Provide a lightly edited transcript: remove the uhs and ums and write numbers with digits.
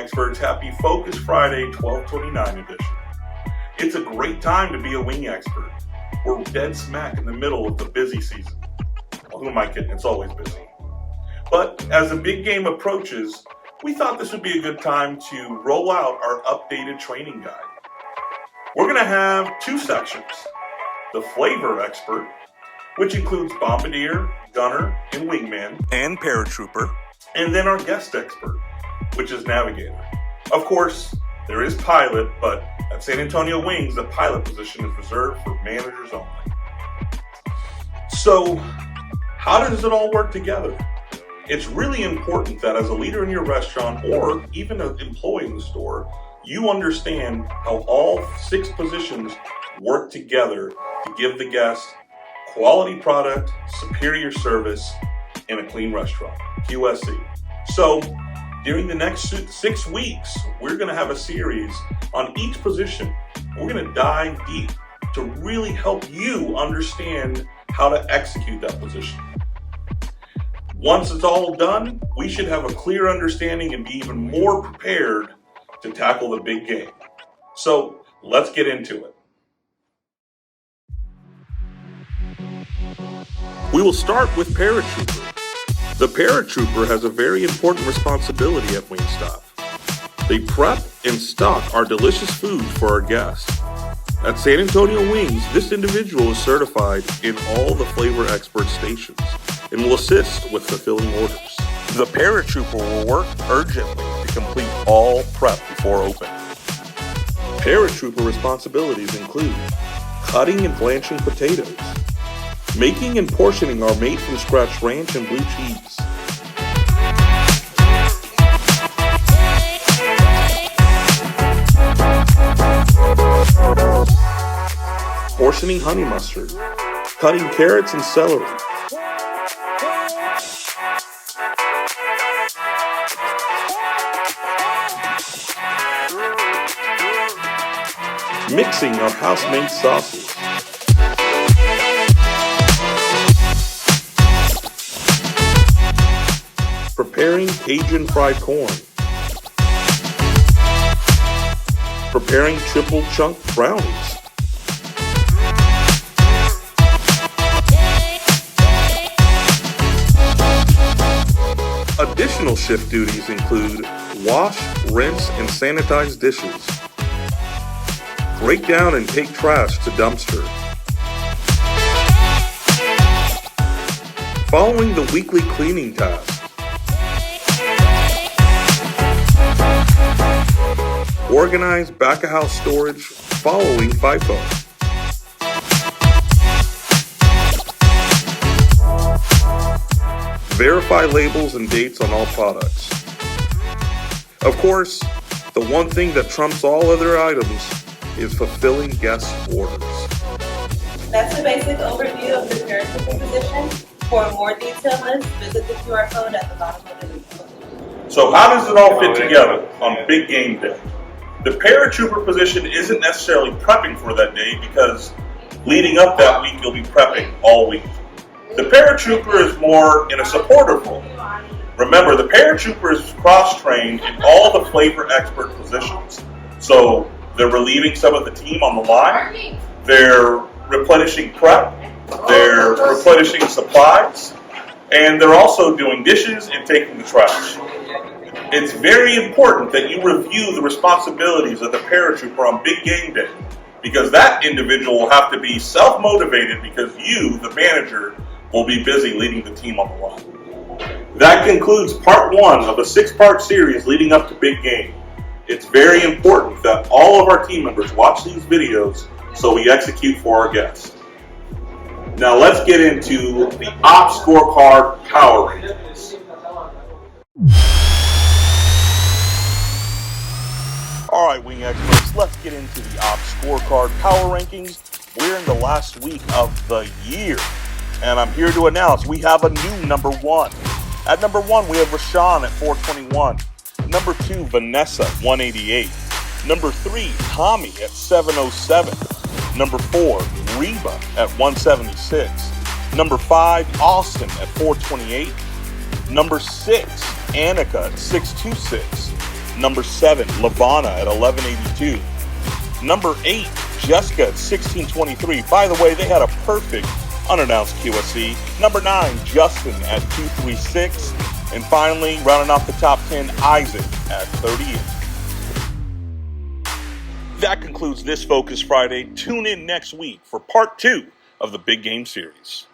experts, happy Focus Friday 12/29 edition. It's a great time to be a wing expert. We're dead smack in the middle of the busy season. Well, who am I kidding? It's always busy. But as the big game approaches, we thought this would be a good time to roll out our updated training guide. We're going to have two sections. The flavor expert, which includes bombardier, gunner, and wingman, and paratrooper, and then our guest expert, which is navigator. Of course, there is pilot, but at San Antonio Wings, the pilot position is reserved for managers only. So, how does it all work together? It's really important that as a leader in your restaurant or even an employee in the store, you understand how all 6 positions work together to give the guest quality product, superior service, and a clean restaurant, QSC. So, during the next 6 weeks, we're going to have a series on each position. We're going to dive deep to really help you understand how to execute that position. Once it's all done, we should have a clear understanding and be even more prepared to tackle the big game. So, let's get into it. We will start with Paratrooper. The Paratrooper has a very important responsibility at Wingstop. They prep and stock our delicious food for our guests. At San Antonio Wings, this individual is certified in all the flavor expert stations and will assist with fulfilling orders. The Paratrooper will work urgently to complete all prep before open. Paratrooper responsibilities include cutting and blanching potatoes, making and portioning our made-from-scratch ranch and blue cheese, portioning honey mustard, cutting carrots and celery, mixing our house-made sauces, preparing Cajun fried corn, preparing triple chunk brownies, additional shift duties include wash, rinse, and sanitize dishes, break down and take trash to dumpster, following the weekly cleaning task, organize back-of-house storage following FIFO, verify labels and dates on all products. Of course, the one thing that trumps all other items is fulfilling guest orders. That's a basic overview of the paratrooper position. For a more detailed list, visit the QR code at the bottom of the video. So how does it all fit together on big game day? The paratrooper position isn't necessarily prepping for that day because leading up that week, you'll be prepping all week. The paratrooper is more in a supportive role. Remember, the paratrooper is cross-trained in all the flavor expert positions. So they're relieving some of the team on the line, they're replenishing prep, they're replenishing supplies, and they're also doing dishes and taking the trash. It's very important that you review the responsibilities of the paratrooper on big game day, because that individual will have to be self-motivated because you, the manager, will be busy leading the team on the line. That concludes part 1 of a 6-part series leading up to big game. It's very important that all of our team members watch these videos so we execute for our guests. Now let's get into the OPS SCORECARD Power Rankings. Alright, Wing Experts, let's get into the OPS SCORECARD Power Rankings. We're in the last week of the year, and I'm here to announce we have a new number 1. At number 1, we have Rashawn at 421. Number 2, Vanessa, 188. Number 3, Tommy at 707. Number 4, Reba at 176. Number 5, Austin at 428. Number 6, Annika at 626. Number 7, Lavana at 1182. Number 8, Jessica at 1623. By the way, they had a perfect unannounced QSC. Number 9, Justin at 236. And finally, rounding off the top 10, Isaac at 38. That concludes this Focus Friday. Tune in next week for part 2 of the Big Game Series.